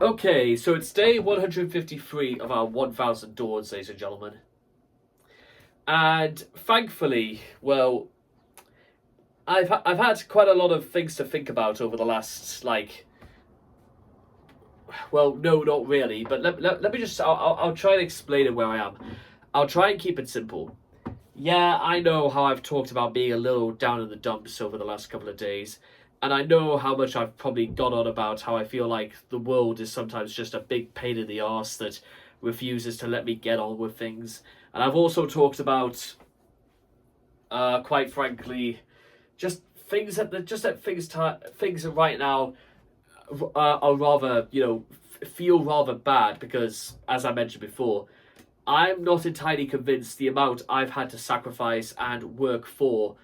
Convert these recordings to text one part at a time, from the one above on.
Okay, so it's day 153 of our 1000 Dawns, ladies and gentlemen. And thankfully, well, I've had quite a lot of things to think about over the last, well, no, not really, but let me just, I'll try and explain it where I am. I'll try and keep it simple. Yeah, I know how I've talked about being a little down in the dumps over the last couple of days, and I know how much I've probably gone on about how I feel like the world is sometimes just a big pain in the arse that refuses to let me get on with things. And I've also talked about, quite frankly, just things right now are rather, feel rather bad because, as I mentioned before, I'm not entirely convinced the amount I've had to sacrifice and work for.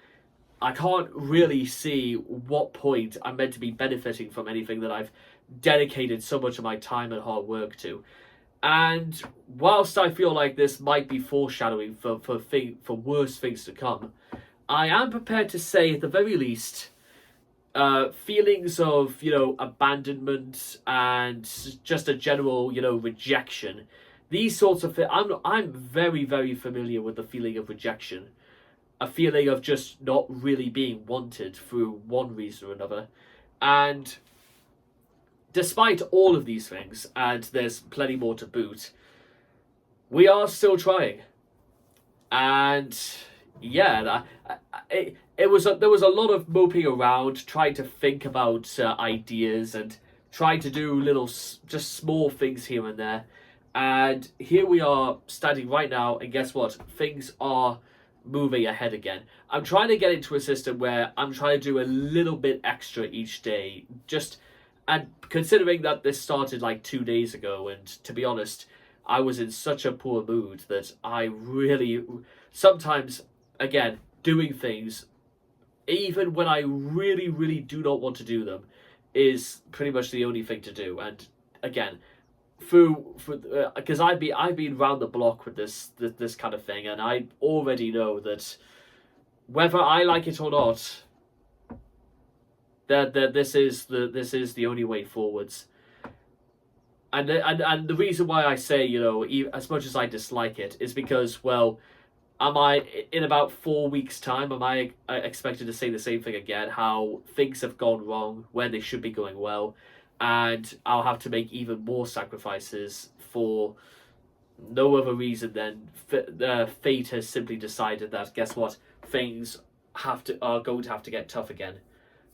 I can't really see what point I'm meant to be benefiting from anything that I've dedicated so much of my time and hard work to. And whilst I feel like this might be foreshadowing for worse things to come, I am prepared to say, at the very least, feelings of abandonment and just a general rejection. These sorts of things. I'm very, very familiar with the feeling of rejection, a feeling of just not really being wanted through one reason or another. And despite all of these things, and there's plenty more to boot, we are still trying. And yeah, there was a lot of moping around, trying to think about ideas and trying to do little, just small things here and there. And here we are standing right now, and guess what? Things are moving ahead again. I'm trying to get into a system where I'm trying to do a little bit extra each day. And considering that this started like 2 days ago, and to be honest, I was in such a poor mood that I really, sometimes, again, doing things, even when I really, really do not want to do them, is pretty much the only thing to do. And again, because I've been round the block with this kind of thing, and I already know that whether I like it or not, that this is the only way forwards. And the reason why I say, as much as I dislike it, is because, well, am I, in about 4 weeks' time, am I expected to say the same thing again? How things have gone wrong when they should be going well, and I'll have to make even more sacrifices for no other reason than fate has simply decided that, guess what, things are going to have to get tough again.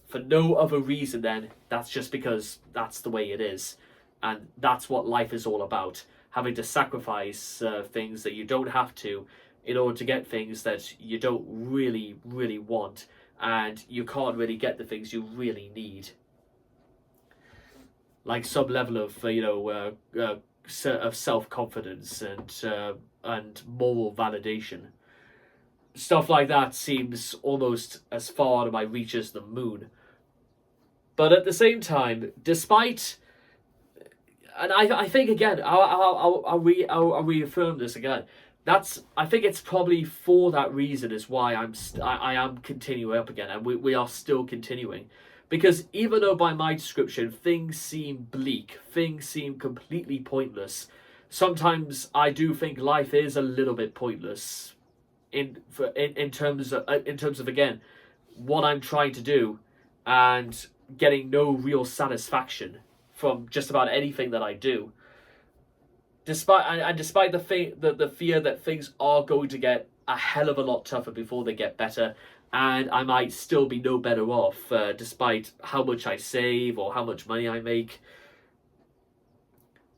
For no other reason than that's just because that's the way it is, and that's what life is all about. Having to sacrifice things that you don't have to in order to get things that you don't really, really want, and you can't really get the things you really need. Like some level of of self-confidence and moral validation. Stuff like that seems almost as far out of my reach as the moon. But at the same time, despite, and I think again, I'll reaffirm this again. I think it's probably for that reason is why I am continuing up again, and we are still continuing. Because even though by my description things seem bleak, things seem completely pointless, sometimes I do think life is a little bit pointless in terms of again what I'm trying to do, and getting no real satisfaction from just about anything that I do. Despite the fear that things are going to get a hell of a lot tougher before they get better, and I might still be no better off, despite how much I save or how much money I make.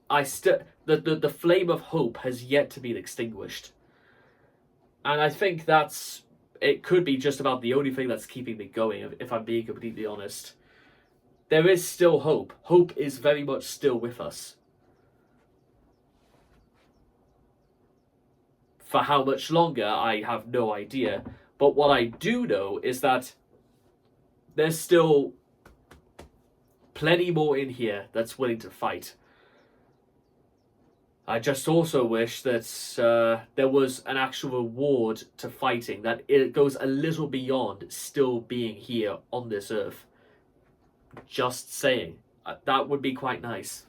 The flame of hope has yet to be extinguished, and I think it could be just about the only thing that's keeping me going. If I'm being completely honest, there is still hope. Hope is very much still with us. For how much longer, I have no idea. But what I do know is that there's still plenty more in here that's willing to fight. I just also wish that there was an actual reward to fighting, that it goes a little beyond still being here on this earth. Just saying. That would be quite nice.